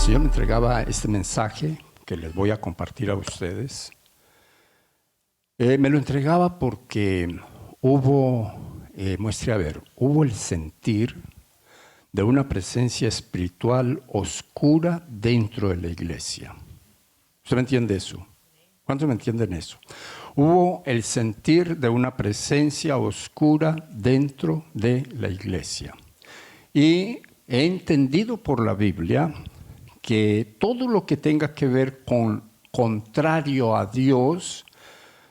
Señor me entregaba este mensaje que les voy a compartir a ustedes. Me lo entregaba porque hubo el sentir de una presencia espiritual oscura dentro de la iglesia. ¿Usted me entiende eso? ¿Cuántos me entienden eso? Hubo el sentir de una presencia oscura dentro de la iglesia. Y he entendido por la Biblia que todo lo que tenga que ver con contrario a Dios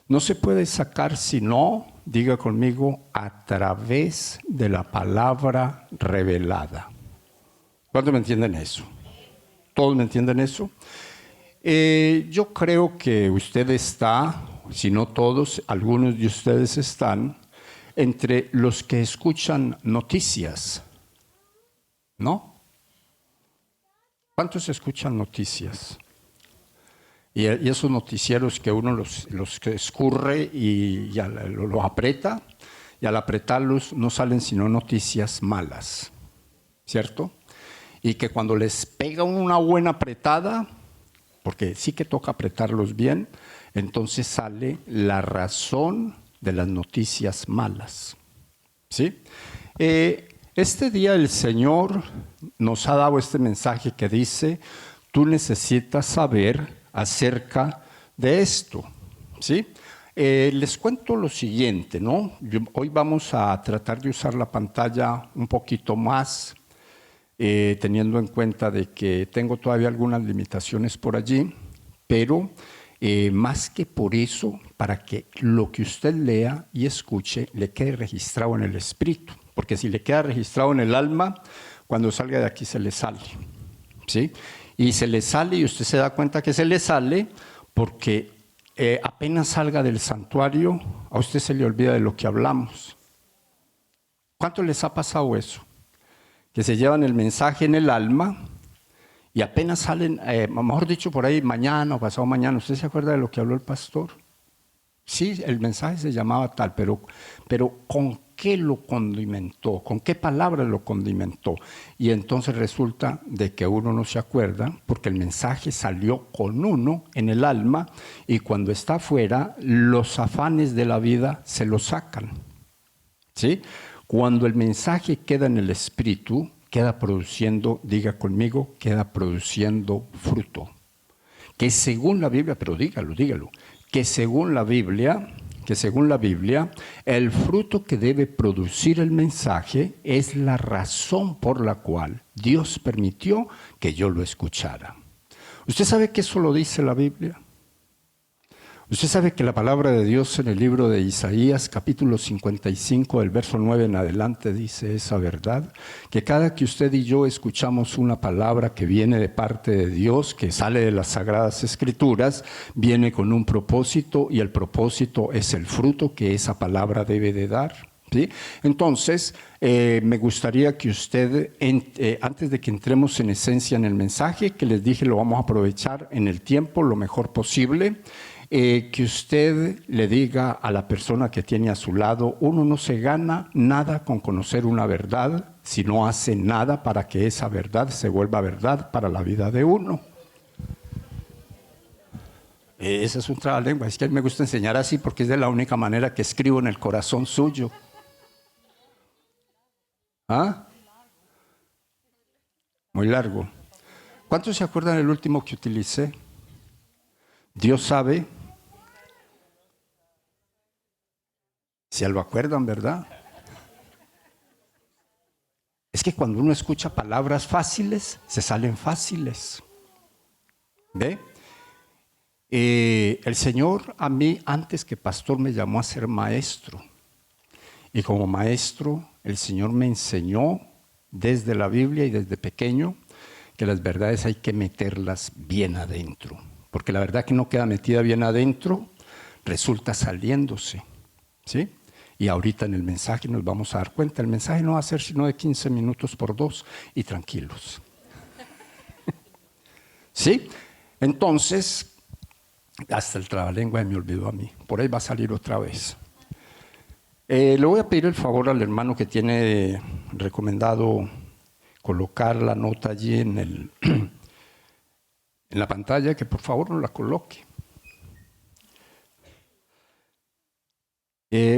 no se puede sacar sino, diga conmigo, a través de la palabra revelada. ¿Cuántos me entienden eso? ¿Todos me entienden eso? Yo creo que usted está, si no todos, algunos de ustedes están entre los que escuchan noticias, ¿no? ¿Cuántos escuchan noticias? Y esos noticieros que uno los escurre y ya lo aprieta, y al apretarlos no salen sino noticias malas, ¿cierto? Y que cuando les pega una buena apretada, porque sí que toca apretarlos bien, entonces sale la razón de las noticias malas, ¿sí? Este día el Señor nos ha dado este mensaje que dice, tú necesitas saber acerca de esto, ¿sí? Les cuento lo siguiente, ¿no? Hoy vamos a tratar de usar la pantalla un poquito más, teniendo en cuenta de que tengo todavía algunas limitaciones por allí, pero más que por eso, para que lo que usted lea y escuche le quede registrado en el espíritu, porque si le queda registrado en el alma, cuando salga de aquí se le sale, ¿sí? Y se le sale y usted se da cuenta que se le sale porque apenas salga del santuario, a usted se le olvida de lo que hablamos. ¿Cuánto les ha pasado eso? Que se llevan el mensaje en el alma y apenas salen, mejor dicho, por ahí mañana o pasado mañana. ¿Usted se acuerda de lo que habló el pastor? Sí, el mensaje se llamaba tal, pero ¿con qué lo condimentó? ¿Con qué palabras lo condimentó? Y entonces resulta de que uno no se acuerda porque el mensaje salió con uno en el alma y cuando está afuera, los afanes de la vida se lo sacan, ¿sí? Cuando el mensaje queda en el espíritu, queda produciendo, diga conmigo, queda produciendo fruto. Que según la Biblia, pero dígalo, que según la Biblia, el fruto que debe producir el mensaje es la razón por la cual Dios permitió que yo lo escuchara. ¿Usted sabe que eso lo dice la Biblia? Usted sabe que la palabra de Dios en el libro de Isaías, capítulo 55, del verso 9 en adelante, dice esa verdad, que cada que usted y yo escuchamos una palabra que viene de parte de Dios, que sale de las Sagradas Escrituras, viene con un propósito y el propósito es el fruto que esa palabra debe de dar, ¿sí? Entonces, me gustaría que usted, antes de que entremos en esencia en el mensaje, que les dije lo vamos a aprovechar en el tiempo lo mejor posible, que usted le diga a la persona que tiene a su lado, uno no se gana nada con conocer una verdad si no hace nada para que esa verdad se vuelva verdad para la vida de uno. Ese es un trabalengua, es que a mí me gusta enseñar así porque es de la única manera que escribo en el corazón suyo. ¿Ah? Muy largo. ¿Cuántos se acuerdan del último que utilicé? Dios sabe. ¿Se lo acuerdan, verdad? Es que cuando uno escucha palabras fáciles, se salen fáciles. ¿Ve? El Señor a mí, antes que pastor, me llamó a ser maestro. Y como maestro, el Señor me enseñó desde la Biblia y desde pequeño que las verdades hay que meterlas bien adentro. Porque la verdad que no queda metida bien adentro, resulta saliéndose, ¿sí? Y ahorita en el mensaje nos vamos a dar cuenta, el mensaje no va a ser sino de 15 minutos por 2 y tranquilos. ¿Sí? Entonces, hasta el trabalengua me olvidó a mí, por ahí va a salir otra vez. Le voy a pedir el favor al hermano que tiene recomendado colocar la nota allí en en la pantalla, que por favor no la coloque.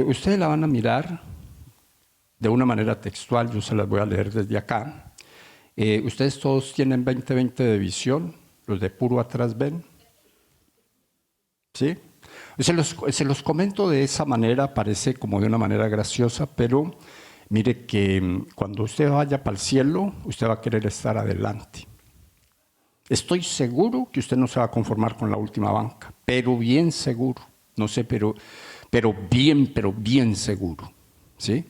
Ustedes la van a mirar de una manera textual, yo se las voy a leer desde acá. Ustedes todos tienen 20/20 de visión, los de puro atrás ven. ¿Sí? Se los comento de esa manera, parece como de una manera graciosa, pero mire que cuando usted vaya para el cielo, usted va a querer estar adelante. Estoy seguro que usted no se va a conformar con la última banca, pero bien seguro, no sé, pero bien seguro, ¿sí?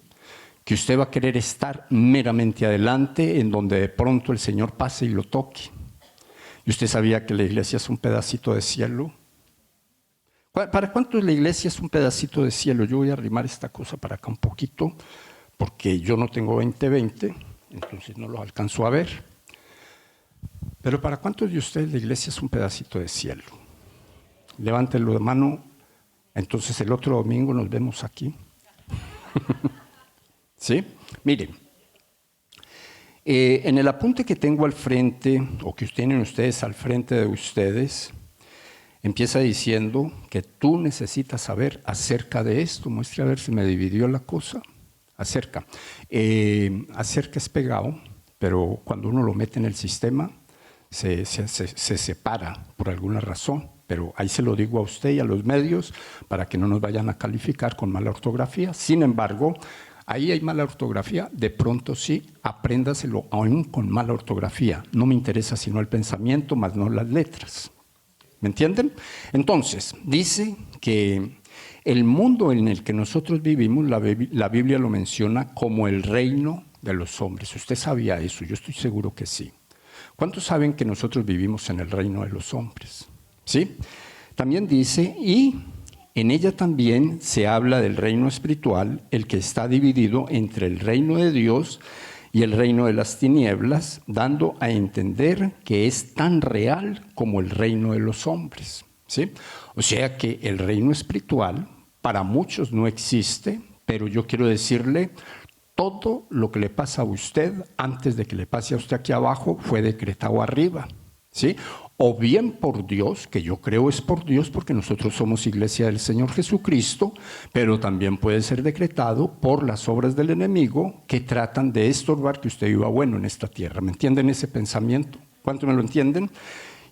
Que usted va a querer estar meramente adelante, en donde de pronto el Señor pase y lo toque. ¿Y usted sabía que la iglesia es un pedacito de cielo? ¿Para cuántos la iglesia es un pedacito de cielo? Yo voy a arrimar esta cosa para acá un poquito, porque yo no tengo 20/20, entonces no lo alcanzo a ver. Pero ¿para cuántos de ustedes la iglesia es un pedacito de cielo? Levántelo de mano, entonces el otro domingo nos vemos aquí. ¿Sí? Miren, en el apunte que tengo al frente, o que tienen ustedes al frente de ustedes, empieza diciendo que tú necesitas saber acerca de esto. Muestre a ver si me dividió la cosa. Acerca. Acerca es pegado, pero cuando uno lo mete en el sistema, se separa por alguna razón. Pero ahí se lo digo a usted y a los medios para que no nos vayan a calificar con mala ortografía. Sin embargo, ahí hay mala ortografía, de pronto sí, apréndaselo aún con mala ortografía. No me interesa sino el pensamiento, más no las letras. ¿Me entienden? Entonces, dice que el mundo en el que nosotros vivimos, la Biblia lo menciona como el reino de los hombres. ¿Usted sabía eso? Yo estoy seguro que sí. ¿Cuántos saben que nosotros vivimos en el reino de los hombres? ¿Sí? También dice, y en ella también se habla del reino espiritual, el que está dividido entre el reino de Dios y el reino de las tinieblas, dando a entender que es tan real como el reino de los hombres. ¿Sí? O sea que el reino espiritual para muchos no existe, pero yo quiero decirle, todo lo que le pasa a usted antes de que le pase a usted aquí abajo fue decretado arriba, ¿sí? O bien por Dios, que yo creo es por Dios porque nosotros somos iglesia del Señor Jesucristo, pero también puede ser decretado por las obras del enemigo que tratan de estorbar que usted viva bueno en esta tierra. ¿Me entienden ese pensamiento? ¿Cuánto me lo entienden?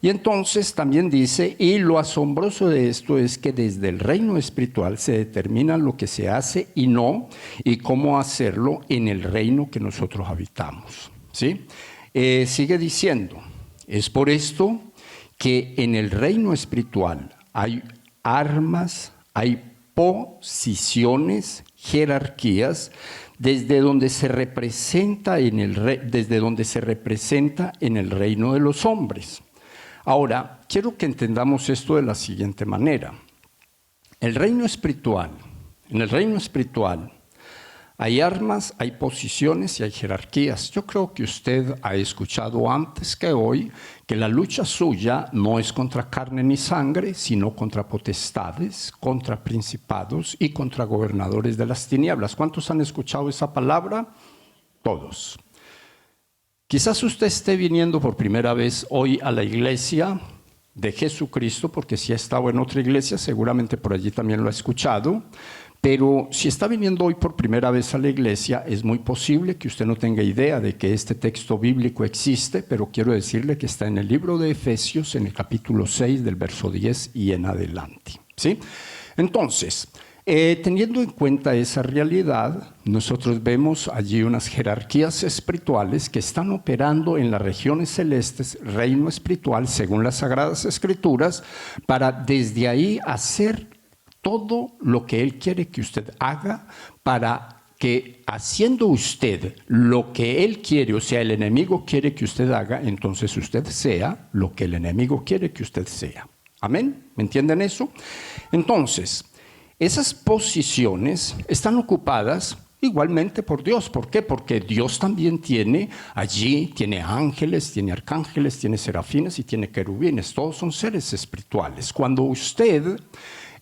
Y entonces también dice, y lo asombroso de esto es que desde el reino espiritual se determina lo que se hace y no, y cómo hacerlo en el reino que nosotros habitamos. ¿Sí? Sigue diciendo, es por esto que en el reino espiritual hay armas, hay posiciones, jerarquías, desde donde se representa en el reino de los hombres. Ahora, quiero que entendamos esto de la siguiente manera. En el reino espiritual hay armas, hay posiciones y hay jerarquías. Yo creo que usted ha escuchado antes que hoy que la lucha suya no es contra carne ni sangre, sino contra potestades, contra principados y contra gobernadores de las tinieblas. ¿Cuántos han escuchado esa palabra? Todos. Quizás usted esté viniendo por primera vez hoy a la iglesia de Jesucristo, porque si ha estado en otra iglesia, seguramente por allí también lo ha escuchado, pero si está viniendo hoy por primera vez a la iglesia, es muy posible que usted no tenga idea de que este texto bíblico existe, pero quiero decirle que está en el libro de Efesios, en el capítulo 6, del verso 10 y en adelante, ¿sí? Entonces, teniendo en cuenta esa realidad, nosotros vemos allí unas jerarquías espirituales que están operando en las regiones celestes, reino espiritual, según las Sagradas Escrituras, para desde ahí hacer todo lo que Él quiere que usted haga, para que haciendo usted lo que Él quiere, o sea, el enemigo quiere que usted haga, entonces usted sea lo que el enemigo quiere que usted sea. ¿Amén? ¿Me entienden eso? Entonces, esas posiciones están ocupadas igualmente por Dios. ¿Por qué? Porque Dios también tiene ángeles, tiene arcángeles, tiene serafines y tiene querubines. Todos son seres espirituales. Cuando usted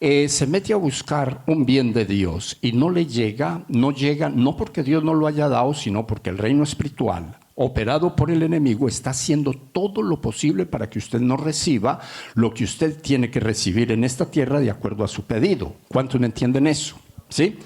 se mete a buscar un bien de Dios y no llega, no porque Dios no lo haya dado, sino porque el reino espiritual operado por el enemigo, está haciendo todo lo posible para que usted no reciba lo que usted tiene que recibir en esta tierra de acuerdo a su pedido. ¿Cuántos me entienden eso? ¿Sí?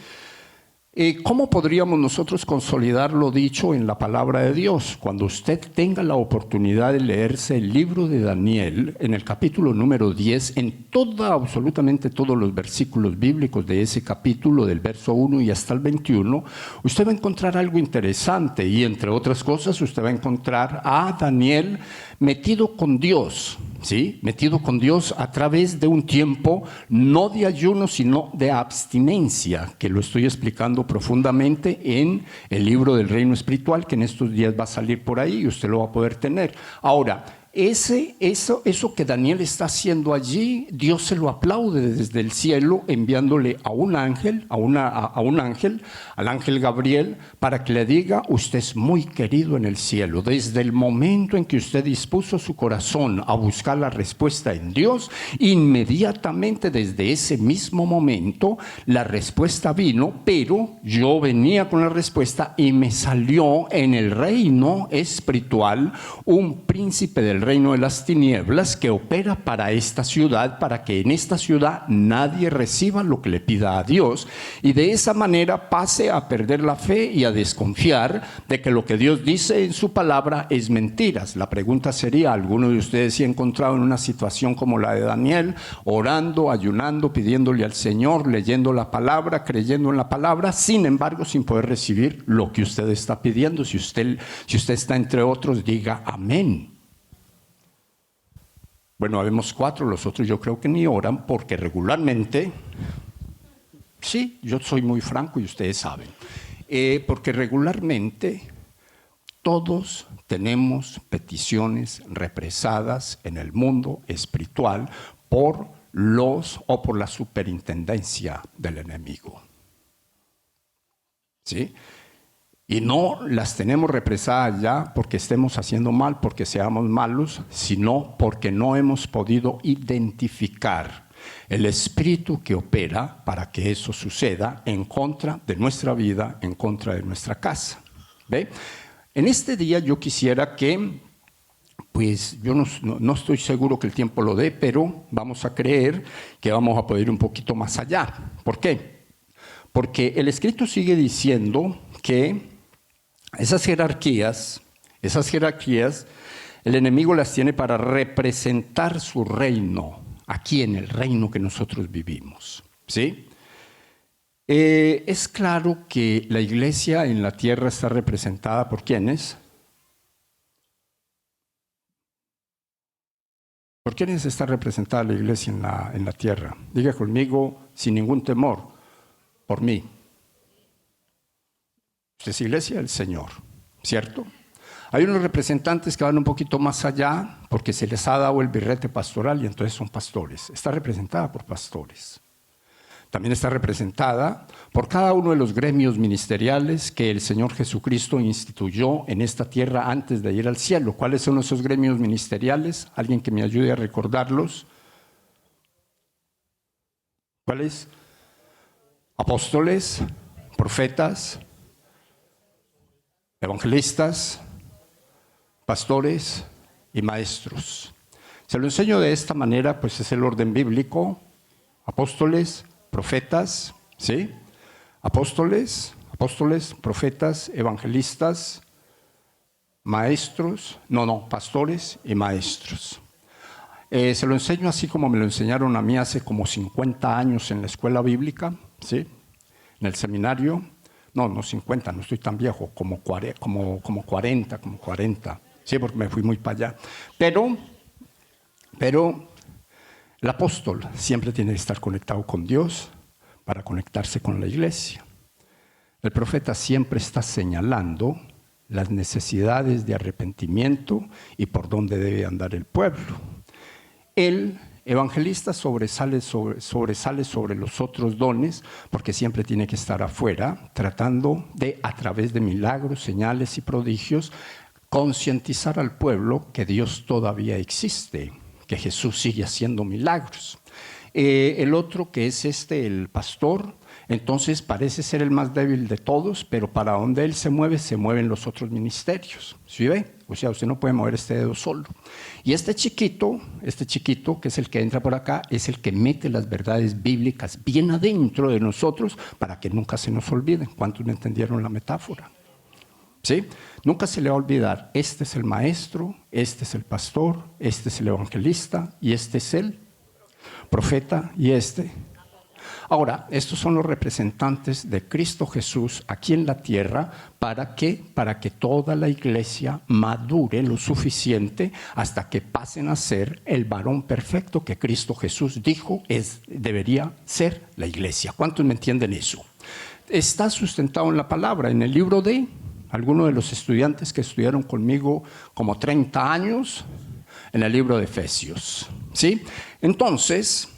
¿Cómo podríamos nosotros consolidar lo dicho en la palabra de Dios? Cuando usted tenga la oportunidad de leerse el libro de Daniel, en el capítulo número 10, en absolutamente todos los versículos bíblicos de ese capítulo, del verso 1 y hasta el 21, usted va a encontrar algo interesante y entre otras cosas usted va a encontrar a Daniel metido con Dios, ¿sí? Metido con Dios a través de un tiempo no de ayuno, sino de abstinencia, que lo estoy explicando profundamente en el libro del Reino Espiritual, que en estos días va a salir por ahí y usted lo va a poder tener. Ahora, eso que Daniel está haciendo allí, Dios se lo aplaude desde el cielo, enviándole a un ángel, al ángel Gabriel, para que le diga: usted es muy querido en el cielo. Desde el momento en que usted dispuso su corazón a buscar la respuesta en Dios, inmediatamente desde ese mismo momento la respuesta vino, pero yo venía con la respuesta y me salió en el reino espiritual un príncipe del reino de las tinieblas que opera para esta ciudad, para que en esta ciudad nadie reciba lo que le pida a Dios y de esa manera pase a perder la fe y a desconfiar de que lo que Dios dice en su palabra es mentiras. La pregunta sería: ¿alguno de ustedes se ha encontrado en una situación como la de Daniel, orando, ayunando, pidiéndole al Señor, leyendo la palabra, creyendo en la palabra, sin embargo sin poder recibir lo que usted está pidiendo? Si usted está entre otros, diga amén. Bueno, habemos 4, los otros yo creo que ni oran, porque regularmente, sí, yo soy muy franco y ustedes saben, porque regularmente todos tenemos peticiones represadas en el mundo espiritual por la superintendencia del enemigo. ¿Sí? Y no las tenemos represadas ya porque estemos haciendo mal, porque seamos malos, sino porque no hemos podido identificar el espíritu que opera para que eso suceda en contra de nuestra vida, en contra de nuestra casa. ¿Ve? En este día yo quisiera que, pues yo no estoy seguro que el tiempo lo dé, pero vamos a creer que vamos a poder ir un poquito más allá. ¿Por qué? Porque el escrito sigue diciendo que esas jerarquías, el enemigo las tiene para representar su reino, aquí en el reino que nosotros vivimos, ¿sí? Es claro que la iglesia en la tierra está representada por ¿quiénes? ¿Por quiénes está representada la iglesia en la tierra? Diga conmigo sin ningún temor: por mí. Usted es iglesia del Señor, ¿cierto? Hay unos representantes que van un poquito más allá porque se les ha dado el birrete pastoral y entonces son pastores. Está representada por pastores. También está representada por cada uno de los gremios ministeriales que el Señor Jesucristo instituyó en esta tierra antes de ir al cielo. ¿Cuáles son esos gremios ministeriales? ¿Alguien que me ayude a recordarlos? ¿Cuáles? Apóstoles, profetas, evangelistas, pastores y maestros. Se lo enseño de esta manera, pues es el orden bíblico: apóstoles, profetas, ¿sí? Apóstoles, profetas, evangelistas, maestros, pastores y maestros. Se lo enseño así como me lo enseñaron a mí hace como 50 años en la escuela bíblica, ¿sí? En el seminario. No 50, no estoy tan viejo, como 40, sí, porque me fui muy para allá. Pero el apóstol siempre tiene que estar conectado con Dios para conectarse con la iglesia. El profeta siempre está señalando las necesidades de arrepentimiento y por dónde debe andar el pueblo. El evangelista sobresale sobre los otros dones porque siempre tiene que estar afuera tratando de, a través de milagros, señales y prodigios, concientizar al pueblo que Dios todavía existe, que Jesús sigue haciendo milagros. El otro, que es el pastor, Entonces parece ser el más débil de todos, pero para donde él se mueven los otros ministerios. ¿Sí ve? O sea, usted no puede mover este dedo solo. Y este chiquito, que es el que entra por acá, es el que mete las verdades bíblicas bien adentro de nosotros para que nunca se nos olviden. ¿Cuántos me entendieron la metáfora? ¿Sí? Nunca se le va a olvidar, este es el maestro, este es el pastor, este es el evangelista y este es el profeta y este. Ahora, estos son los representantes de Cristo Jesús aquí en la tierra. ¿Para qué? Para que toda la iglesia madure lo suficiente hasta que pasen a ser el varón perfecto que Cristo Jesús dijo debería ser la iglesia. ¿Cuántos me entienden eso? Está sustentado en la palabra, en el libro de algunos de los estudiantes que estudiaron conmigo como 30 años, en el libro de Efesios. ¿Sí? Entonces,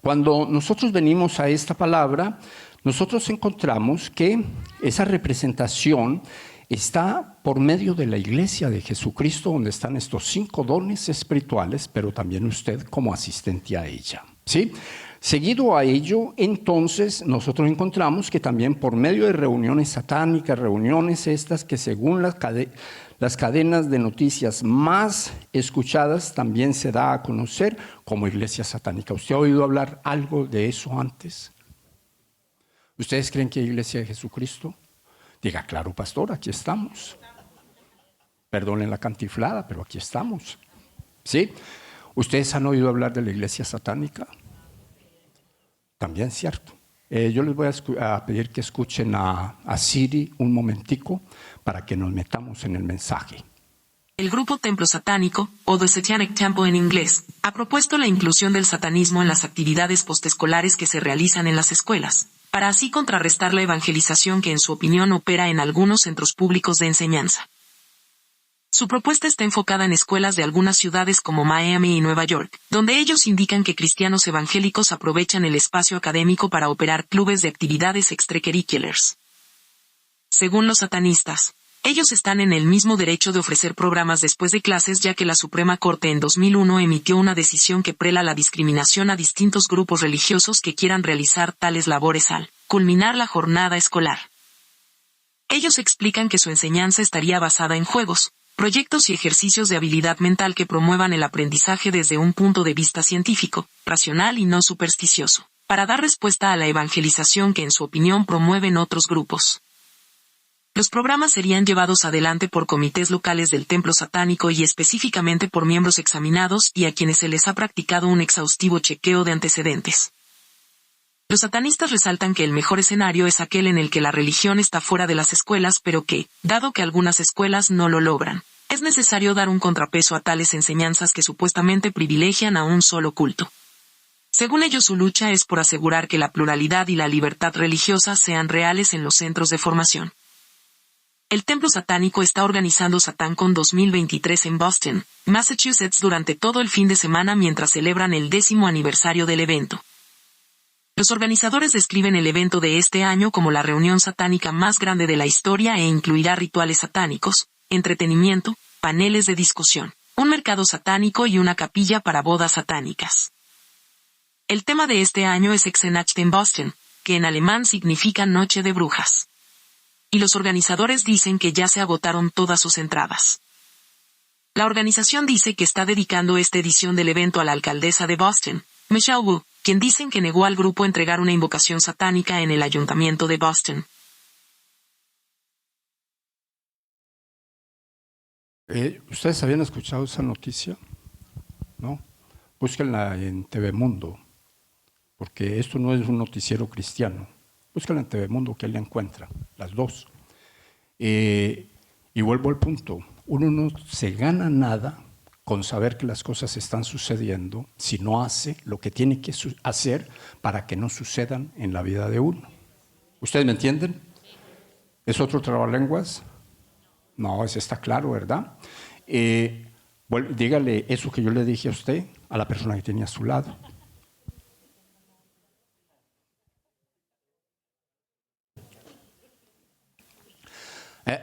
cuando nosotros venimos a esta palabra, nosotros encontramos que esa representación está por medio de la iglesia de Jesucristo, donde están estos 5 dones espirituales, pero también usted como asistente a ella. ¿Sí? Seguido a ello, entonces, nosotros encontramos que también por medio de reuniones satánicas, reuniones estas que según las cadenas de noticias más escuchadas también se da a conocer como iglesia satánica. ¿Usted ha oído hablar algo de eso antes? ¿Ustedes creen que hay iglesia de Jesucristo? Diga, claro, pastor, aquí estamos. Perdonen la cantiflada, pero aquí estamos. ¿Sí? ¿Ustedes han oído hablar de la iglesia satánica? También cierto. Yo les voy a pedir que escuchen a Siri un momentico para que nos metamos en el mensaje. El grupo Templo Satánico, o The Satanic Temple en inglés, ha propuesto la inclusión del satanismo en las actividades postescolares que se realizan en las escuelas, para así contrarrestar la evangelización que en su opinión opera en algunos centros públicos de enseñanza. Su propuesta está enfocada en escuelas de algunas ciudades como Miami y Nueva York, donde ellos indican que cristianos evangélicos aprovechan el espacio académico para operar clubes de actividades extracurriculars. Según los satanistas, ellos están en el mismo derecho de ofrecer programas después de clases, ya que la Suprema Corte en 2001 emitió una decisión que prela la discriminación a distintos grupos religiosos que quieran realizar tales labores al culminar la jornada escolar. Ellos explican que su enseñanza estaría basada en juegos, proyectos y ejercicios de habilidad mental que promuevan el aprendizaje desde un punto de vista científico, racional y no supersticioso, para dar respuesta a la evangelización que en su opinión promueven otros grupos. Los programas serían llevados adelante por comités locales del templo satánico y específicamente por miembros examinados y a quienes se les ha practicado un exhaustivo chequeo de antecedentes. Los satanistas resaltan que el mejor escenario es aquel en el que la religión está fuera de las escuelas, pero que, dado que algunas escuelas no lo logran, es necesario dar un contrapeso a tales enseñanzas que supuestamente privilegian a un solo culto. Según ellos, su lucha es por asegurar que la pluralidad y la libertad religiosa sean reales en los centros de formación. El templo satánico está organizando SatanCon 2023 en Boston, Massachusetts durante todo el fin de semana mientras celebran el 10º aniversario del evento. Los organizadores describen el evento de este año como la reunión satánica más grande de la historia e incluirá rituales satánicos, entretenimiento, paneles de discusión, un mercado satánico y una capilla para bodas satánicas. El tema de este año es Exenacht en Boston, que en alemán significa Noche de Brujas. Y los organizadores dicen que ya se agotaron todas sus entradas. La organización dice que está dedicando esta edición del evento a la alcaldesa de Boston, Michelle Wu, quien dicen que negó al grupo entregar una invocación satánica en el ayuntamiento de Boston. ¿Ustedes habían escuchado esa noticia? ¿No? Búsquenla en TV Mundo, porque esto no es un noticiero cristiano. Búsquenla en TV Mundo, que él la encuentra, las dos. Y vuelvo al punto, uno no se gana nada con saber que las cosas están sucediendo si no hace lo que tiene que hacer para que no sucedan en la vida de uno. ¿Ustedes me entienden? ¿Es otro trabalenguas? No, eso está claro, ¿verdad? Dígale eso que yo le dije a usted, a la persona que tenía a su lado.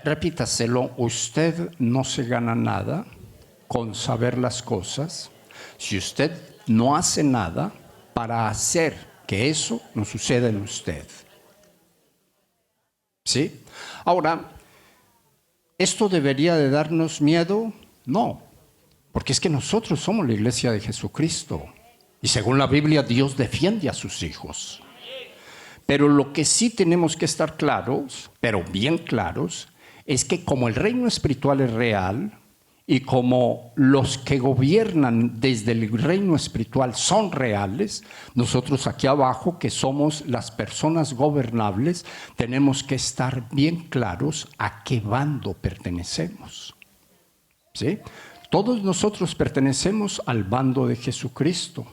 Repítaselo, usted no se gana nada con saber las cosas si usted no hace nada para hacer que eso no suceda en usted. ¿Sí? Ahora, ¿esto debería de darnos miedo? No, porque es que nosotros somos la iglesia de Jesucristo. Y según la Biblia, Dios defiende a sus hijos. Pero lo que sí tenemos que estar claros, pero bien claros, es que como el reino espiritual es real y como los que gobiernan desde el reino espiritual son reales, nosotros aquí abajo, que somos las personas gobernables, tenemos que estar bien claros a qué bando pertenecemos. ¿Sí? Todos nosotros pertenecemos al bando de Jesucristo.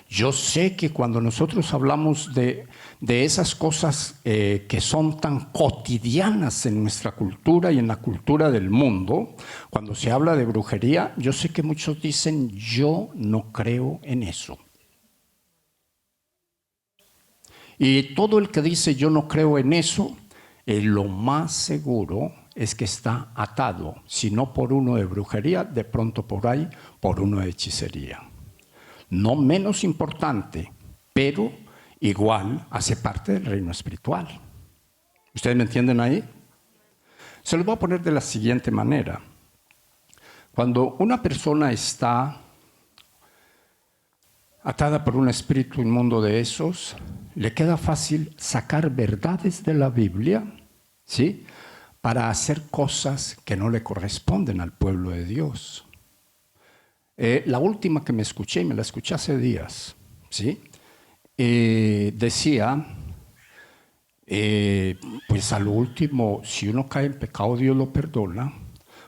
Yo sé que cuando nosotros hablamos de esas cosas que son tan cotidianas en nuestra cultura y en la cultura del mundo, cuando se habla de brujería, yo sé que muchos dicen, yo no creo en eso. Y todo el que dice yo no creo en eso, lo más seguro es que está atado, si no por uno de brujería, de pronto por ahí, por uno de hechicería. No menos importante, pero igual hace parte del reino espiritual. ¿Ustedes me entienden ahí? Se los voy a poner de la siguiente manera. Cuando una persona está atada por un espíritu inmundo de esos, le queda fácil sacar verdades de la Biblia, ¿sí?, para hacer cosas que no le corresponden al pueblo de Dios. La última que me escuché, y me la escuché hace días, ¿sí?, decía, pues a lo último, si uno cae en pecado, Dios lo perdona,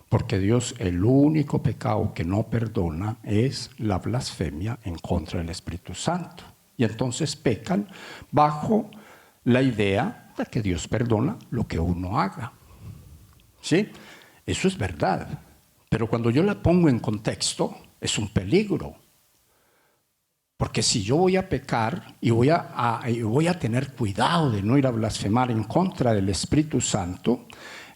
porque Dios, el único pecado que no perdona es la blasfemia en contra del Espíritu Santo. Y entonces pecan bajo la idea de que Dios perdona lo que uno haga. ¿Sí? Eso es verdad. Pero cuando yo la pongo en contexto, es un peligro. Porque si yo voy a pecar y voy a tener cuidado de no ir a blasfemar en contra del Espíritu Santo,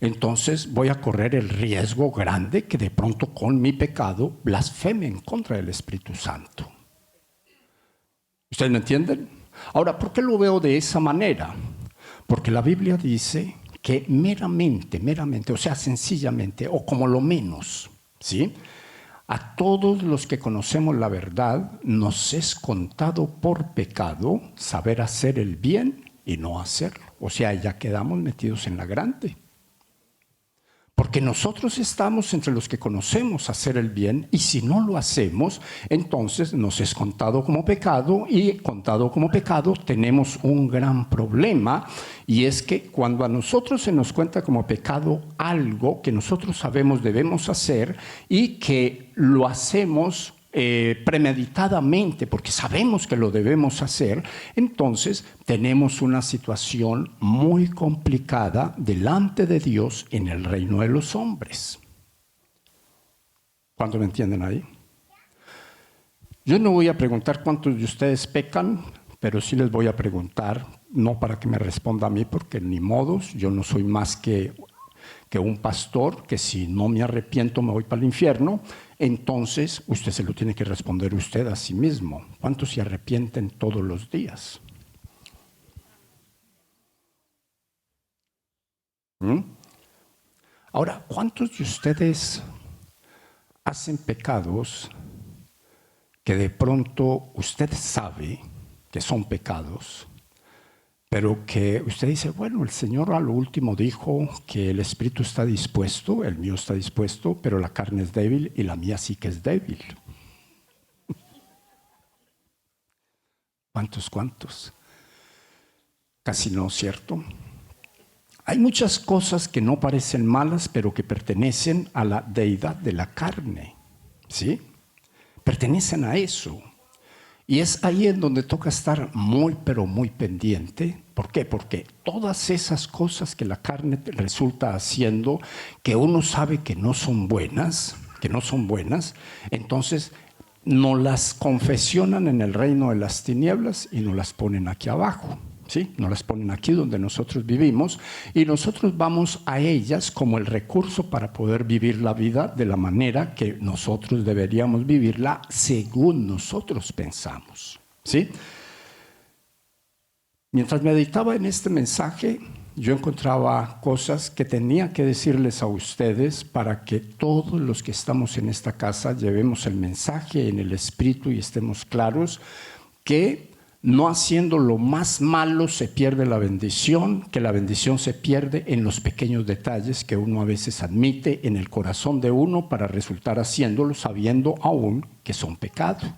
entonces voy a correr el riesgo grande que de pronto con mi pecado blasfeme en contra del Espíritu Santo. ¿Ustedes me entienden? Ahora, ¿por qué lo veo de esa manera? Porque la Biblia dice que meramente, o sea, sencillamente, o como lo menos, ¿sí?, a todos los que conocemos la verdad nos es contado por pecado saber hacer el bien y no hacerlo. O sea, ya quedamos metidos en la grande. Porque nosotros estamos entre los que conocemos hacer el bien, y si no lo hacemos, entonces nos es contado como pecado, y contado como pecado tenemos un gran problema, y es que cuando a nosotros se nos cuenta como pecado algo que nosotros sabemos debemos hacer y que lo hacemos premeditadamente porque sabemos que lo debemos hacer, entonces tenemos una situación muy complicada delante de Dios en el reino de los hombres. ¿Cuántos me entienden ahí? Yo no voy a preguntar cuántos de ustedes pecan, pero sí les voy a preguntar, no para que me responda a mí, porque ni modos, yo no soy más que un pastor, que si no me arrepiento me voy para el infierno. Entonces usted se lo tiene que responder usted a sí mismo. ¿Cuántos se arrepienten todos los días? Ahora, ¿cuántos de ustedes hacen pecados que de pronto usted sabe que son pecados, pero que usted dice, bueno, el Señor a lo último dijo que el espíritu está dispuesto, el mío está dispuesto, pero la carne es débil y la mía sí que es débil? ¿Cuántos? Casi no, ¿cierto? Hay muchas cosas que no parecen malas, pero que pertenecen a la deidad de la carne, ¿sí? Pertenecen a eso. Y es ahí en donde toca estar muy, pero muy pendiente. ¿Por qué? Porque todas esas cosas que la carne resulta haciendo, que uno sabe que no son buenas, entonces nos las confesionan en el reino de las tinieblas y nos las ponen aquí abajo, ¿sí? Nos las ponen aquí donde nosotros vivimos, y nosotros vamos a ellas como el recurso para poder vivir la vida de la manera que nosotros deberíamos vivirla según nosotros pensamos, ¿sí? Mientras meditaba en este mensaje, yo encontraba cosas que tenía que decirles a ustedes para que todos los que estamos en esta casa llevemos el mensaje en el espíritu y estemos claros que no haciendo lo más malo se pierde la bendición, que la bendición se pierde en los pequeños detalles que uno a veces admite en el corazón de uno para resultar haciéndolo sabiendo aún que son pecado.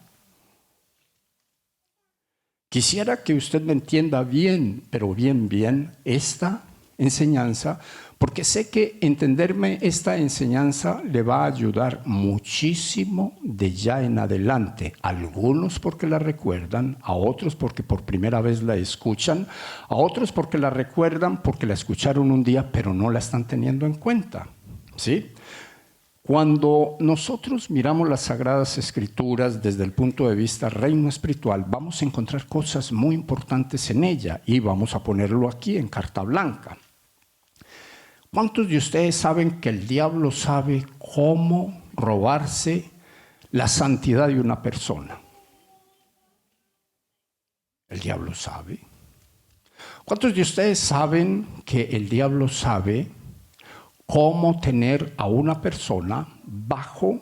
Quisiera que usted me entienda bien, pero bien, esta enseñanza, porque sé que entenderme esta enseñanza le va a ayudar muchísimo de ya en adelante. Algunos porque la recuerdan, a otros porque por primera vez la escuchan, a otros porque la recuerdan porque la escucharon un día, pero no la están teniendo en cuenta, ¿sí? Cuando nosotros miramos las Sagradas Escrituras desde el punto de vista reino espiritual, vamos a encontrar cosas muy importantes en ella y vamos a ponerlo aquí en carta blanca. ¿Cuántos de ustedes saben que el diablo sabe cómo robarse la santidad de una persona? El diablo sabe. ¿Cuántos de ustedes saben que el diablo sabe cómo tener a una persona bajo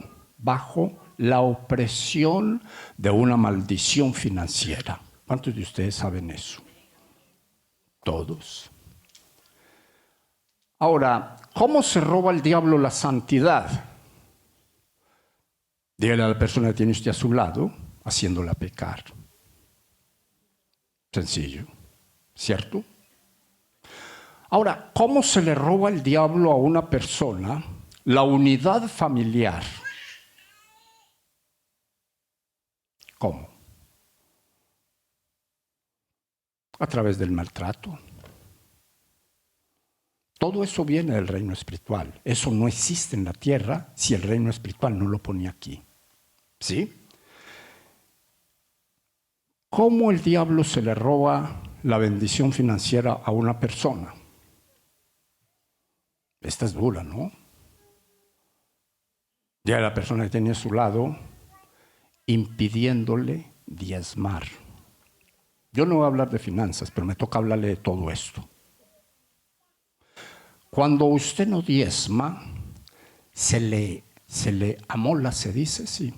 la opresión de una maldición financiera? ¿Cuántos de ustedes saben eso? Todos. Ahora, ¿cómo se roba el diablo la santidad? Dígale a la persona que tiene usted a su lado, haciéndola pecar. Sencillo, ¿cierto? Ahora, ¿cómo se le roba el diablo a una persona la unidad familiar? ¿Cómo? A través del maltrato. Todo eso viene del reino espiritual. Eso no existe en la tierra si el reino espiritual no lo pone aquí. ¿Sí? ¿Cómo el diablo se le roba la bendición financiera a una persona? Esta es dura, ¿no? Ya la persona que tenía a su lado impidiéndole diezmar. Yo no voy a hablar de finanzas, pero me toca hablarle de todo esto. Cuando usted no diezma, se le amola, se dice, sí.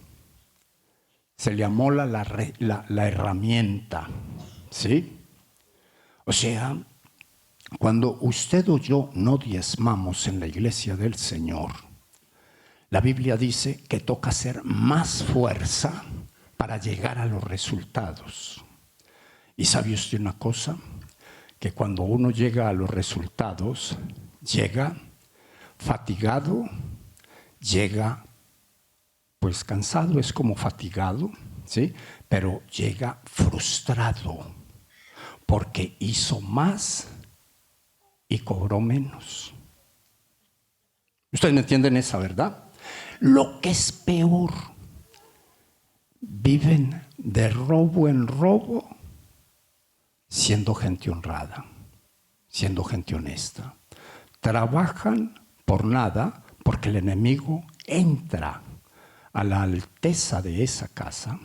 Se le amola la herramienta, ¿sí? O sea, cuando usted o yo no diezmamos en la iglesia del Señor, la Biblia dice que toca hacer más fuerza para llegar a los resultados. ¿Y sabe usted una cosa? Que cuando uno llega a los resultados, llega fatigado, llega pues cansado, es como fatigado, ¿sí? Pero llega frustrado porque hizo más y cobró menos. Ustedes me entienden esa, ¿verdad? Lo que es peor, viven de robo en robo, siendo gente honrada, siendo gente honesta. Trabajan por nada porque el enemigo entra a la alteza de esa casa,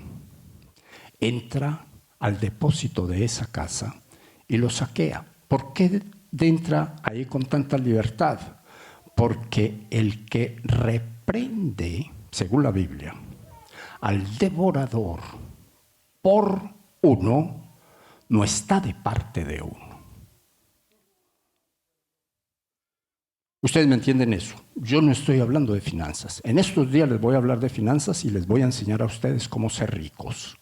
entra al depósito de esa casa y lo saquea. ¿Por qué entra ahí con tanta libertad? Porque el que reprende, según la Biblia, al devorador por uno, no está de parte de uno. Ustedes me entienden eso. Yo no estoy hablando de finanzas. En estos días les voy a hablar de finanzas y les voy a enseñar a ustedes cómo ser ricos.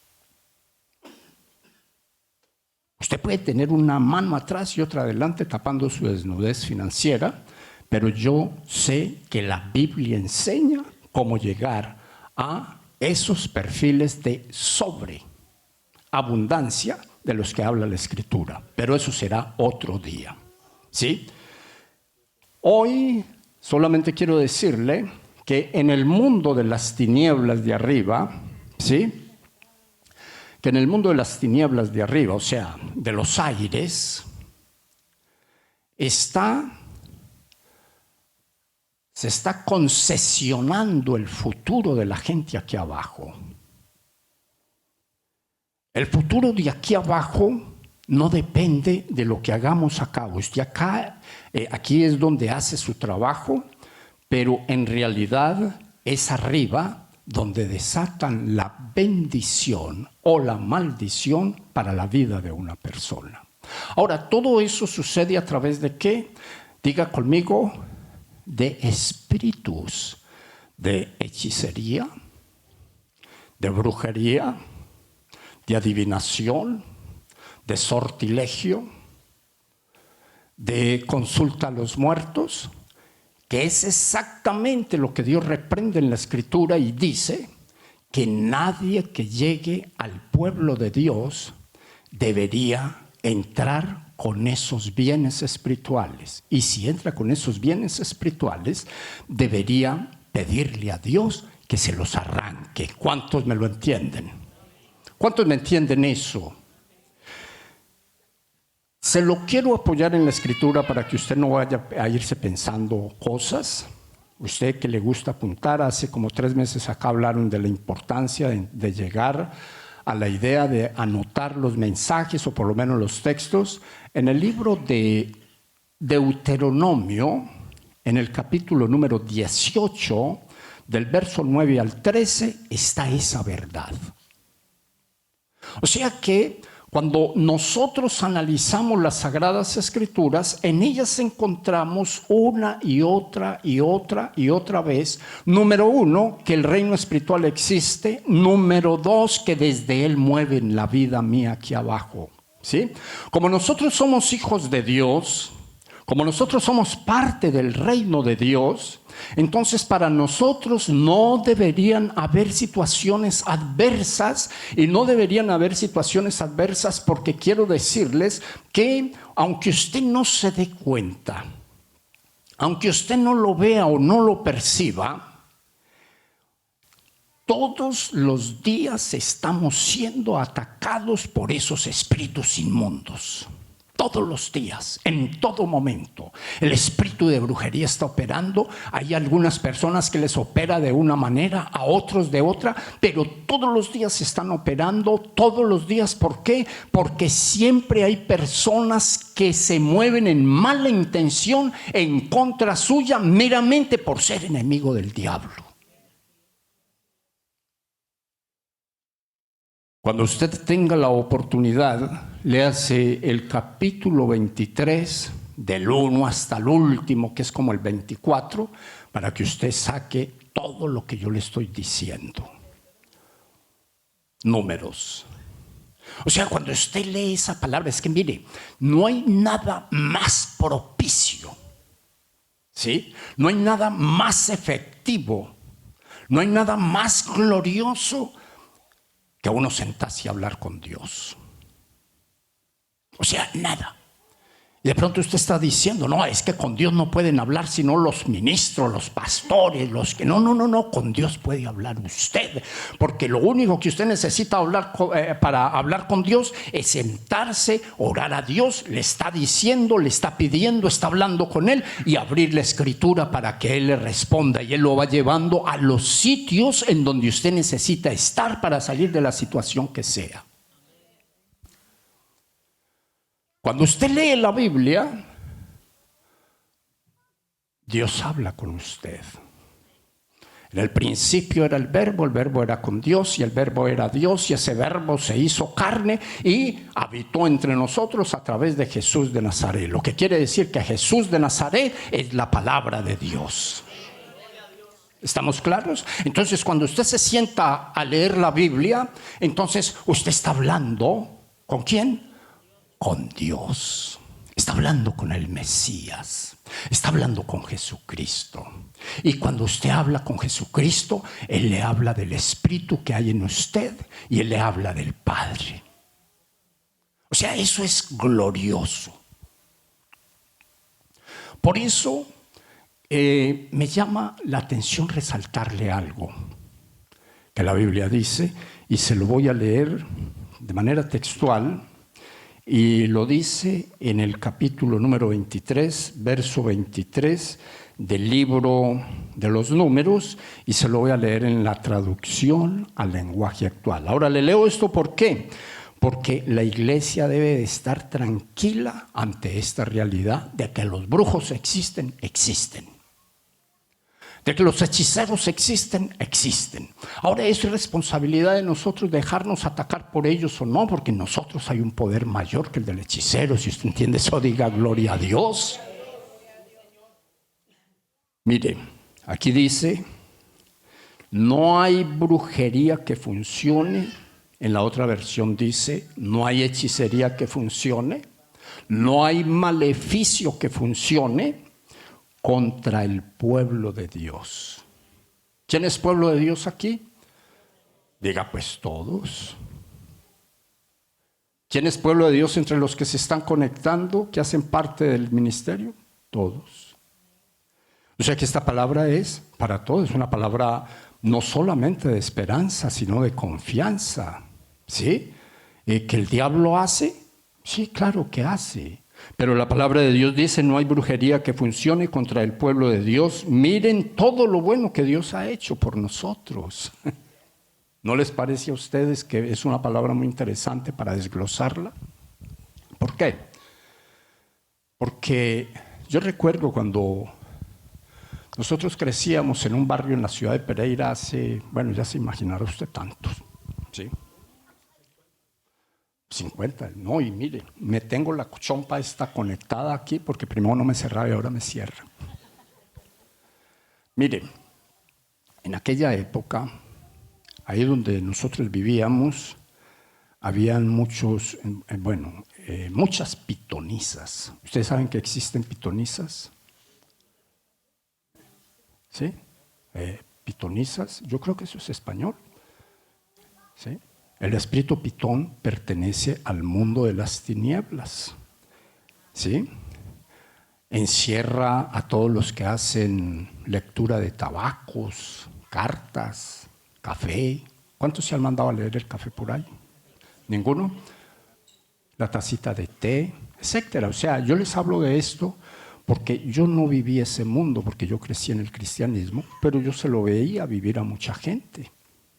Usted puede tener una mano atrás y otra adelante tapando su desnudez financiera, pero yo sé que la Biblia enseña cómo llegar a esos perfiles de sobreabundancia de los que habla la Escritura. Pero eso será otro día, ¿sí? Hoy solamente quiero decirle que en el mundo de las tinieblas de arriba, ¿sí? Que en el mundo de las tinieblas de arriba, o sea, de los aires, se está concesionando el futuro de la gente aquí abajo. El futuro de aquí abajo no depende de lo que hagamos acá. Usted aquí es donde hace su trabajo, pero en realidad es arriba donde desatan la bendición o la maldición para la vida de una persona. Ahora, todo eso sucede a través de ¿qué? Diga conmigo, de espíritus de hechicería, de brujería, de adivinación, de sortilegio, de consulta a los muertos, que es exactamente lo que Dios reprende en la Escritura y dice que nadie que llegue al pueblo de Dios debería entrar con esos bienes espirituales. Y si entra con esos bienes espirituales, debería pedirle a Dios que se los arranque. ¿Cuántos me lo entienden? ¿Cuántos me entienden eso? Se lo quiero apoyar en la Escritura para que usted no vaya a irse pensando cosas. Usted que le gusta apuntar, hace como 3 meses acá hablaron de la importancia de llegar a la idea de anotar los mensajes o por lo menos los textos. En el libro de Deuteronomio, en el capítulo número 18, del verso 9 al 13, está esa verdad. O sea que cuando nosotros analizamos las Sagradas Escrituras, en ellas encontramos una y otra y otra y otra vez, número 1, que el reino espiritual existe, número 2, que desde él mueven la vida mía aquí abajo, ¿sí? Como nosotros somos hijos de Dios, como nosotros somos parte del reino de Dios, entonces para nosotros no deberían haber situaciones adversas, y no deberían haber situaciones adversas porque quiero decirles que aunque usted no se dé cuenta, aunque usted no lo vea o no lo perciba, todos los días estamos siendo atacados por esos espíritus inmundos. Todos los días, en todo momento, el espíritu de brujería está operando. Hay algunas personas que les opera de una manera, a otros de otra, pero todos los días están operando, todos los días. ¿Por qué? Porque siempre hay personas que se mueven en mala intención en contra suya, meramente por ser enemigo del diablo. Cuando usted tenga la oportunidad, léase el capítulo 23, del 1 hasta el último, que es como el 24, para que usted saque todo lo que yo le estoy diciendo. Números. O sea, cuando usted lee esa palabra, es que mire, no hay nada más propicio, ¿sí? No hay nada más efectivo, no hay nada más glorioso que a uno sentarse a hablar con Dios. O sea, nada. Y de pronto usted está diciendo, no, es que con Dios no pueden hablar sino los ministros, los pastores, los que... No, con Dios puede hablar usted. Porque lo único que usted necesita para hablar con Dios es sentarse, orar a Dios, le está diciendo, le está pidiendo, está hablando con Él y abrir la Escritura para que Él le responda. Y Él lo va llevando a los sitios en donde usted necesita estar para salir de la situación que sea. Cuando usted lee la Biblia, Dios habla con usted. En el principio era el verbo era con Dios y el verbo era Dios, y ese verbo se hizo carne y habitó entre nosotros a través de Jesús de Nazaret. Lo que quiere decir que Jesús de Nazaret es la palabra de Dios. ¿Estamos claros? Entonces, cuando usted se sienta a leer la Biblia, entonces usted está hablando ¿con quién? Con Dios. Está hablando con el Mesías. Está hablando con Jesucristo. Y cuando usted habla con Jesucristo, Él le habla del Espíritu que hay en usted y Él le habla del Padre. O sea, eso es glorioso. Por eso me llama la atención resaltarle algo que la Biblia dice, y se lo voy a leer de manera textual. Y lo dice en el capítulo número 23, verso 23 del libro de los Números, y se lo voy a leer en la traducción al lenguaje actual. Ahora le leo esto, ¿por qué? Porque la iglesia debe de estar tranquila ante esta realidad de que los brujos existen, existen. De que los hechiceros existen, existen. Ahora es responsabilidad de nosotros dejarnos atacar por ellos o no, porque en nosotros hay un poder mayor que el del hechicero. Si usted entiende eso, diga gloria a Dios. Mire, aquí dice, no hay brujería que funcione. En la otra versión dice, no hay hechicería que funcione. No hay maleficio que funcione contra el pueblo de Dios. ¿Quién es pueblo de Dios aquí? Diga pues todos. ¿Quién es pueblo de Dios entre los que se están conectando, que hacen parte del ministerio? Todos. O sea que esta palabra es para todos, es una palabra no solamente de esperanza, sino de confianza. ¿Sí? ¿Que el diablo hace? Sí, claro que hace. Pero la palabra de Dios dice, no hay brujería que funcione contra el pueblo de Dios. Miren todo lo bueno que Dios ha hecho por nosotros. ¿No les parece a ustedes que es una palabra muy interesante para desglosarla? ¿Por qué? Porque yo recuerdo cuando nosotros crecíamos en un barrio en la ciudad de Pereira hace, bueno, ya se imaginará usted tantos, ¿sí? 50, no, y mire, me tengo la chompa esta conectada aquí porque primero no me cerraba y ahora me cierra. Mire, en aquella época, ahí donde nosotros vivíamos, habían muchas pitonisas. ¿Ustedes saben que existen pitonisas? ¿Sí? Pitonisas, yo creo que eso es español. ¿Sí? El espíritu pitón pertenece al mundo de las tinieblas. ¿Sí? Encierra a todos los que hacen lectura de tabacos, cartas, café. ¿Cuántos se han mandado a leer el café por ahí? ¿Ninguno? La tacita de té, etcétera. O sea, yo les hablo de esto porque yo no viví ese mundo, porque yo crecí en el cristianismo, pero yo se lo veía vivir a mucha gente.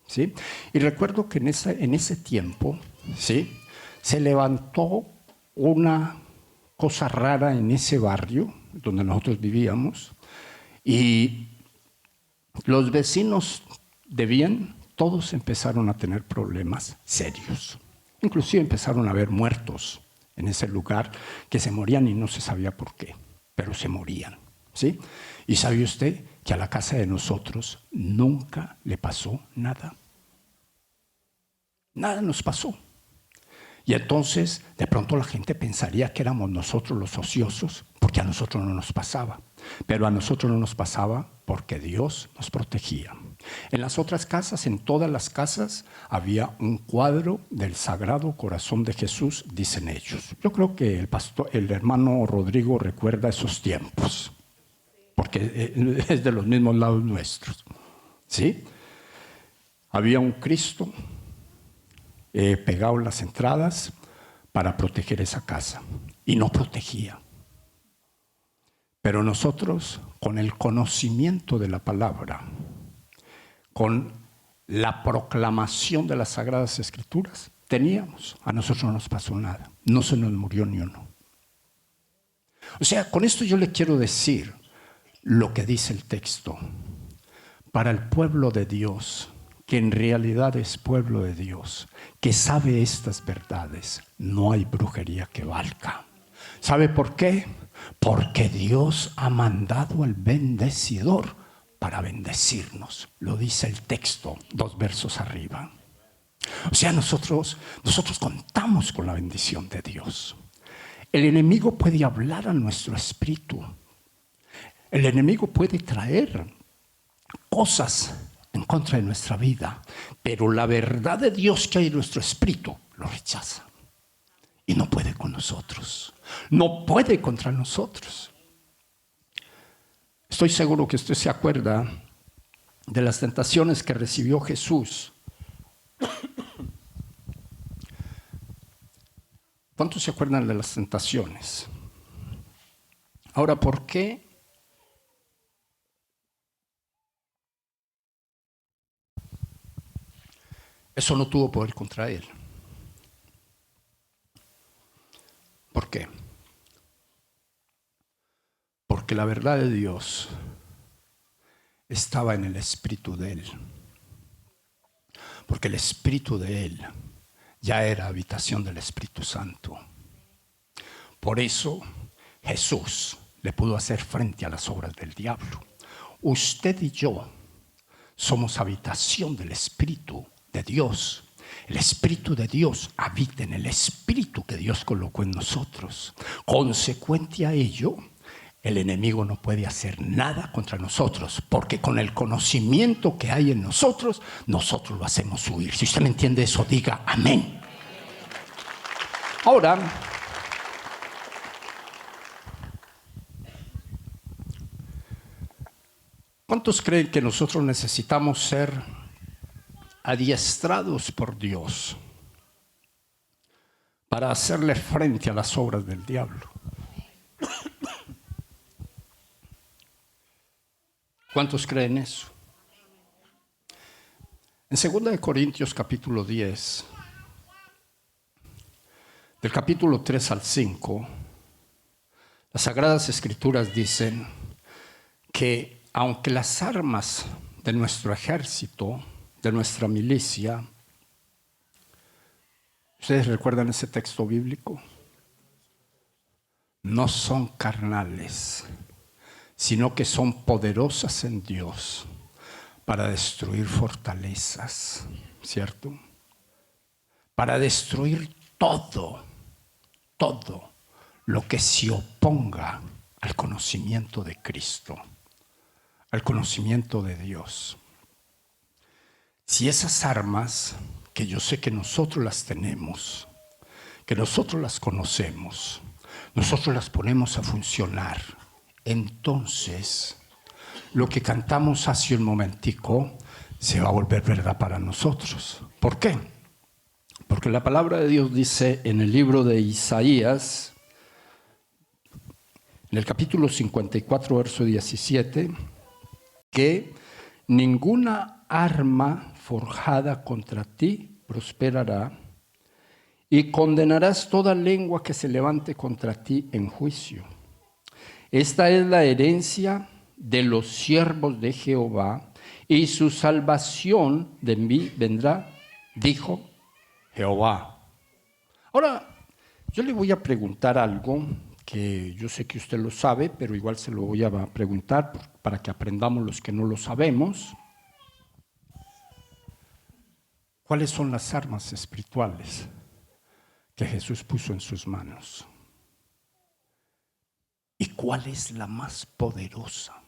¿Sí? Y recuerdo que en ese tiempo, ¿sí?, se levantó una cosa rara en ese barrio donde nosotros vivíamos y los vecinos de bien, todos empezaron a tener problemas serios. Inclusive empezaron a haber muertos en ese lugar que se morían y no se sabía por qué, pero se morían. ¿Sí? ¿Y sabe usted que a la casa de nosotros nunca le pasó nada? Nada nos pasó. Y entonces, de pronto la gente pensaría que éramos nosotros los ociosos, porque a nosotros no nos pasaba. Pero a nosotros no nos pasaba porque Dios nos protegía. En las otras casas, en todas las casas, había un cuadro del Sagrado Corazón de Jesús, dicen ellos. Yo creo que el hermano Rodrigo recuerda esos tiempos, porque es de los mismos lados nuestros. ¿Sí? Había un Cristo pegado en las entradas para proteger esa casa, y no protegía. Pero nosotros, con el conocimiento de la palabra, con la proclamación de las Sagradas Escrituras, a nosotros no nos pasó nada, no se nos murió ni uno. O sea, con esto yo le quiero decir lo que dice el texto. Para el pueblo de Dios, que en realidad es pueblo de Dios, que sabe estas verdades, no hay brujería que valga. ¿Sabe por qué? Porque Dios ha mandado al bendecidor para bendecirnos. Lo dice el texto, 2 versos arriba. O sea, nosotros contamos con la bendición de Dios. El enemigo puede hablar a nuestro espíritu. El enemigo puede traer cosas en contra de nuestra vida, pero la verdad de Dios que hay en nuestro espíritu lo rechaza y no puede con nosotros, no puede contra nosotros. Estoy seguro que usted se acuerda de las tentaciones que recibió Jesús. ¿Cuántos se acuerdan de las tentaciones? Ahora, ¿por qué? Eso no tuvo poder contra él. ¿Por qué? Porque la verdad de Dios estaba en el espíritu de Él. Porque el espíritu de Él ya era habitación del Espíritu Santo. Por eso Jesús le pudo hacer frente a las obras del diablo. Usted y yo somos habitación del Espíritu de Dios. El Espíritu de Dios habita en el Espíritu que Dios colocó en nosotros. Consecuente a ello, el enemigo no puede hacer nada contra nosotros, porque con el conocimiento que hay en nosotros, nosotros lo hacemos huir. Si usted me entiende eso, diga amén. Ahora, ¿cuántos creen que nosotros necesitamos ser adiestrados por Dios para hacerle frente a las obras del diablo? ¿Cuántos creen eso? En 2 Corintios capítulo 10, del capítulo 3 al 5, las Sagradas Escrituras dicen que aunque las armas de nuestro ejército, de nuestra milicia, ¿ustedes recuerdan ese texto bíblico? No son carnales, sino que son poderosas en Dios para destruir fortalezas, ¿cierto? Para destruir todo lo que se oponga al conocimiento de Cristo, al conocimiento de Dios. Si esas armas, que yo sé que nosotros las tenemos, que nosotros las conocemos, nosotros las ponemos a funcionar, entonces lo que cantamos hace un momentico se va a volver verdad para nosotros. ¿Por qué? Porque la palabra de Dios dice en el libro de Isaías, en el capítulo 54, verso 17, que ninguna arma forjada contra ti prosperará, y condenarás toda lengua que se levante contra ti en juicio. Esta es la herencia de los siervos de Jehová, y su salvación de mí vendrá, dijo Jehová. Ahora, yo le voy a preguntar algo que yo sé que usted lo sabe, pero igual se lo voy a preguntar para que aprendamos los que no lo sabemos. ¿Cuáles son las armas espirituales que Jesús puso en sus manos? ¿Y cuál es la más poderosa?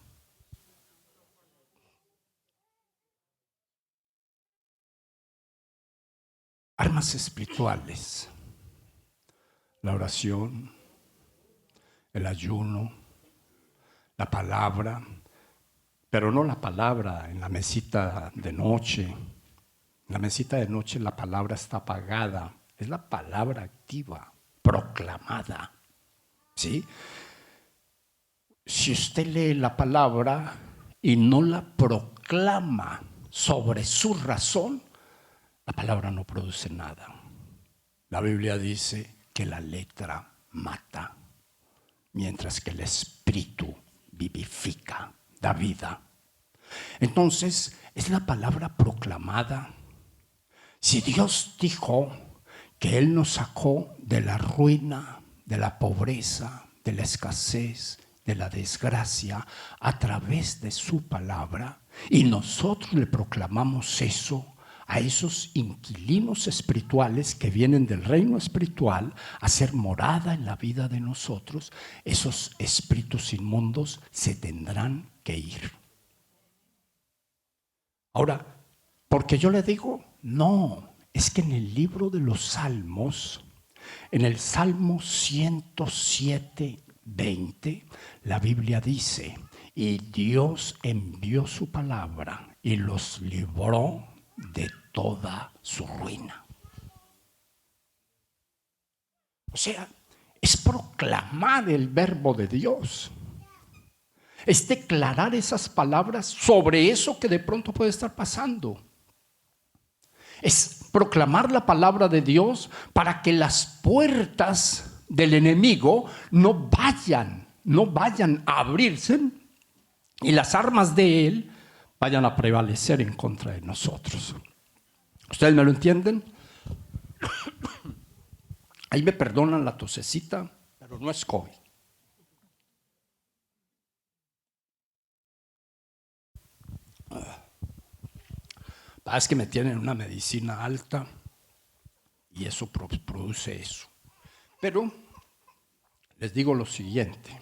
Armas espirituales: la oración, el ayuno, la palabra, pero no la palabra en la mesita de noche. En la mesita de noche la palabra está apagada, es la palabra activa, proclamada, ¿sí? Si usted lee la palabra y no la proclama sobre su razón, la palabra no produce nada. La Biblia dice que la letra mata, mientras que el espíritu vivifica, da vida. Entonces, es la palabra proclamada. Si Dios dijo que Él nos sacó de la ruina, de la pobreza, de la escasez, de la desgracia, a través de su palabra, y nosotros le proclamamos eso a esos inquilinos espirituales que vienen del reino espiritual a ser morada en la vida de nosotros, esos espíritus inmundos se tendrán que ir. Ahora, ¿por qué yo le digo? No, es que en el libro de los Salmos, en el Salmo 107, 20, la Biblia dice: y Dios envió su palabra y los libró de toda su ruina. O sea, es proclamar el verbo de Dios, es declarar esas palabras sobre eso que de pronto puede estar pasando. Es proclamar la palabra de Dios para que las puertas del enemigo no vayan a abrirse y las armas de él vayan a prevalecer en contra de nosotros. ¿Ustedes me lo entienden? Ahí me perdonan la tosecita, pero no es COVID. Es que me tienen una medicina alta y eso produce eso. Pero les digo lo siguiente.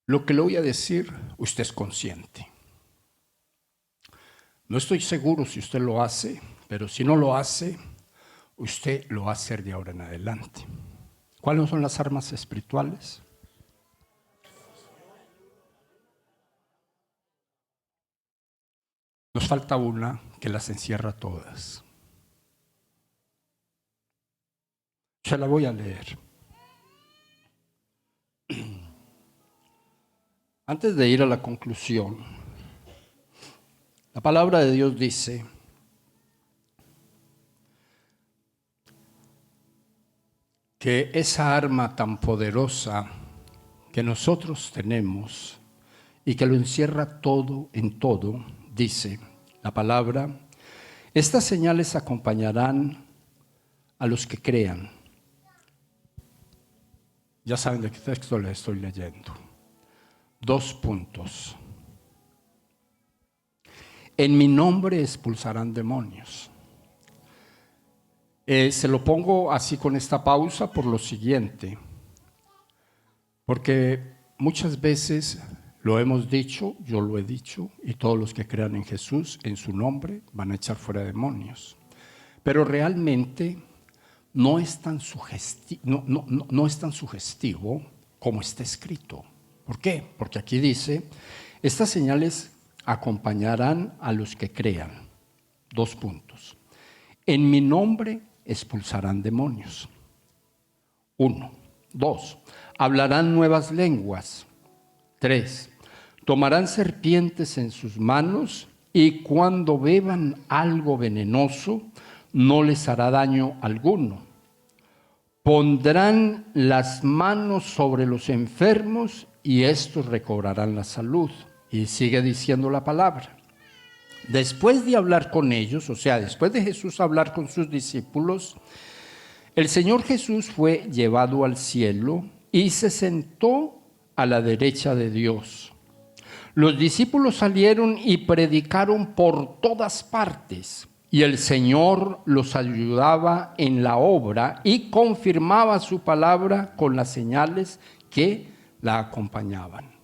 Lo que le voy a decir, usted es consciente. No estoy seguro si usted lo hace, pero si no lo hace, usted lo va a hacer de ahora en adelante. ¿Cuáles son las armas espirituales? Nos falta una que las encierra todas. Se la voy a leer. Antes de ir a la conclusión, la palabra de Dios dice que esa arma tan poderosa que nosotros tenemos y que lo encierra todo en todo, dice la palabra, estas señales acompañarán a los que crean. Ya saben de qué texto les estoy leyendo. 2 puntos. En mi nombre expulsarán demonios. Se lo pongo así con esta pausa por lo siguiente, porque muchas veces lo hemos dicho, yo lo he dicho, y todos los que crean en Jesús, en su nombre, van a echar fuera demonios. Pero realmente no es tan sugestivo como está escrito. ¿Por qué? Porque aquí dice, estas señales acompañarán a los que crean. 2 puntos. En mi nombre expulsarán demonios. 1. 2. Hablarán nuevas lenguas. 3. Tomarán serpientes en sus manos y cuando beban algo venenoso no les hará daño alguno. Pondrán las manos sobre los enfermos y estos recobrarán la salud. Y sigue diciendo la palabra. Después de hablar con ellos, o sea, después de Jesús hablar con sus discípulos, el Señor Jesús fue llevado al cielo y se sentó a la derecha de Dios. Los discípulos salieron y predicaron por todas partes, y el Señor los ayudaba en la obra y confirmaba su palabra con las señales que la acompañaban.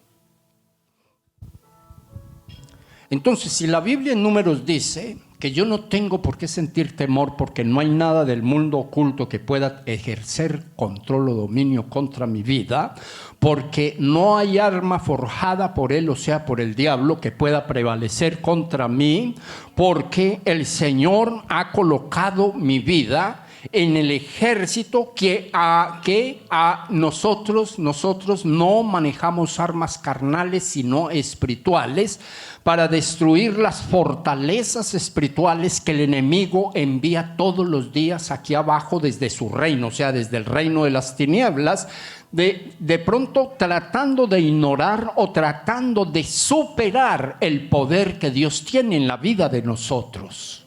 Entonces, si la Biblia en Números dice que yo no tengo por qué sentir temor porque no hay nada del mundo oculto que pueda ejercer control o dominio contra mi vida, porque no hay arma forjada por él, o sea, por el diablo, que pueda prevalecer contra mí, porque el Señor ha colocado mi vida en el ejército que a nosotros no manejamos armas carnales sino espirituales para destruir las fortalezas espirituales que el enemigo envía todos los días aquí abajo desde su reino, o sea, desde el reino de las tinieblas, de pronto tratando de ignorar o tratando de superar el poder que Dios tiene en la vida de nosotros.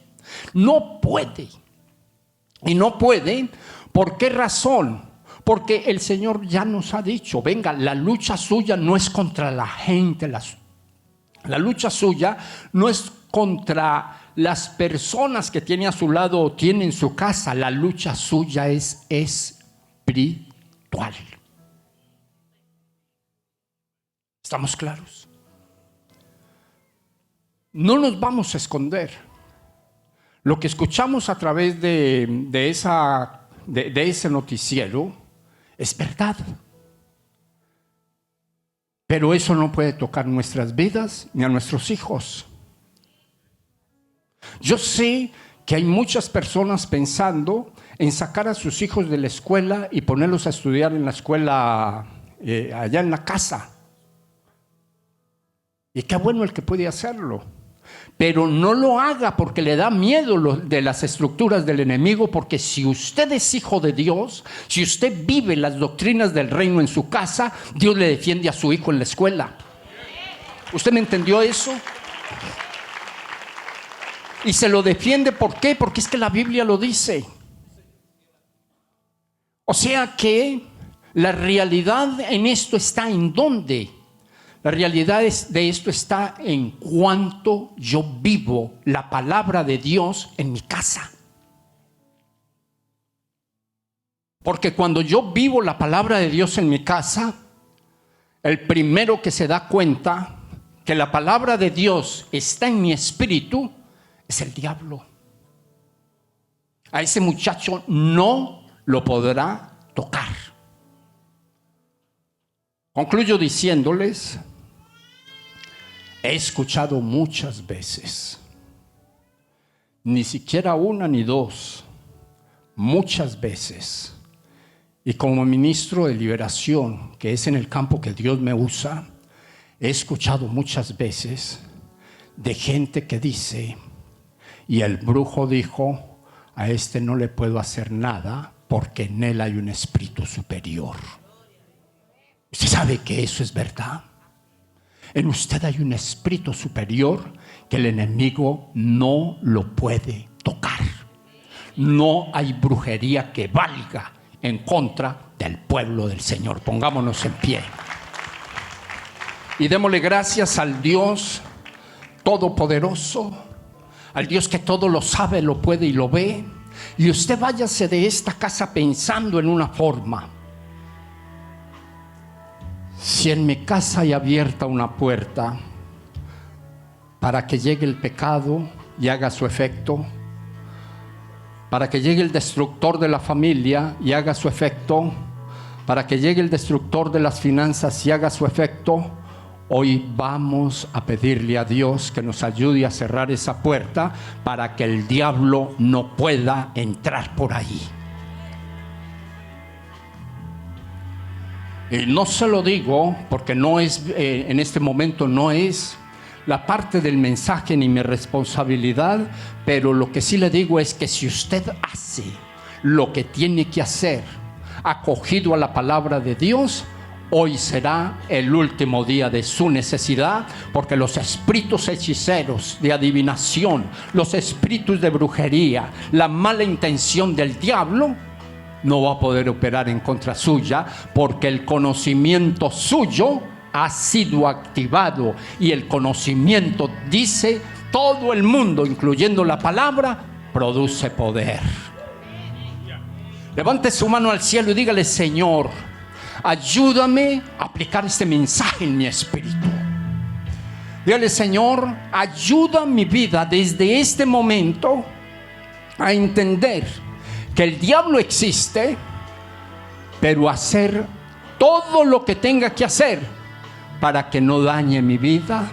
No puede. Y no puede, ¿por qué razón? Porque el Señor ya nos ha dicho, venga, la lucha suya no es contra la gente, la lucha suya no es contra las personas que tiene a su lado o tiene en su casa, la lucha suya es espiritual. ¿Estamos claros? No nos vamos a esconder. Lo que escuchamos a través de ese noticiero es verdad. Pero eso no puede tocar nuestras vidas ni a nuestros hijos. Yo sé que hay muchas personas pensando en sacar a sus hijos de la escuela y ponerlos a estudiar en la escuela allá en la casa. Y qué bueno el que puede hacerlo. Pero no lo haga porque le da miedo de las estructuras del enemigo, porque si usted es hijo de Dios, si usted vive las doctrinas del reino en su casa, Dios le defiende a su hijo en la escuela. ¿Usted me entendió eso? Y se lo defiende, ¿por qué? Porque es que la Biblia lo dice. O sea que la realidad en esto está ¿en dónde? La realidad de esto está en cuanto yo vivo la palabra de Dios en mi casa. Porque cuando yo vivo la palabra de Dios en mi casa, el primero que se da cuenta que la palabra de Dios está en mi espíritu es el diablo. A ese muchacho no lo podrá tocar. Concluyo diciéndoles, he escuchado muchas veces, ni siquiera una ni dos, muchas veces, y como ministro de liberación, que es en el campo que Dios me usa, he escuchado muchas veces de gente que dice, y el brujo dijo, a este no le puedo hacer nada porque en él hay un espíritu superior. ¿Usted sabe que eso es verdad? En usted hay un espíritu superior que el enemigo no lo puede tocar. No hay brujería que valga en contra del pueblo del Señor. Pongámonos en pie. Y démosle gracias al Dios Todopoderoso, al Dios que todo lo sabe, lo puede y lo ve. Y usted váyase de esta casa pensando en una forma. Si en mi casa hay abierta una puerta para que llegue el pecado y haga su efecto, para que llegue el destructor de la familia y haga su efecto, para que llegue el destructor de las finanzas y haga su efecto, hoy vamos a pedirle a Dios que nos ayude a cerrar esa puerta para que el diablo no pueda entrar por ahí. Y no se lo digo porque no es, en este momento no es la parte del mensaje ni mi responsabilidad, pero lo que sí le digo es que si usted hace lo que tiene que hacer, acogido a la palabra de Dios, hoy será el último día de su necesidad, porque los espíritus hechiceros de adivinación, los espíritus de brujería, la mala intención del diablo no va a poder operar en contra suya, porque el conocimiento suyo ha sido activado, y el conocimiento, dice todo el mundo, incluyendo la palabra, produce poder. Levante su mano al cielo y dígale: Señor, ayúdame a aplicar este mensaje en mi espíritu. Dígale: Señor, ayuda mi vida desde este momento a entender que el diablo existe, pero hacer todo lo que tenga que hacer para que no dañe mi vida,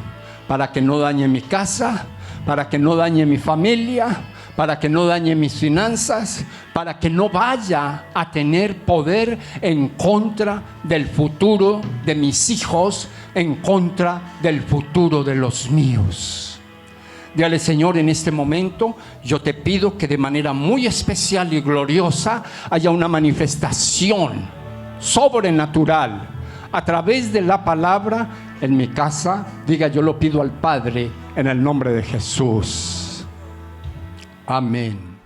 para que no dañe mi casa, para que no dañe mi familia, para que no dañe mis finanzas, para que no vaya a tener poder en contra del futuro de mis hijos, en contra del futuro de los míos. Dígale: Señor, en este momento yo te pido que de manera muy especial y gloriosa haya una manifestación sobrenatural a través de la palabra en mi casa. Diga: yo lo pido al Padre en el nombre de Jesús. Amén.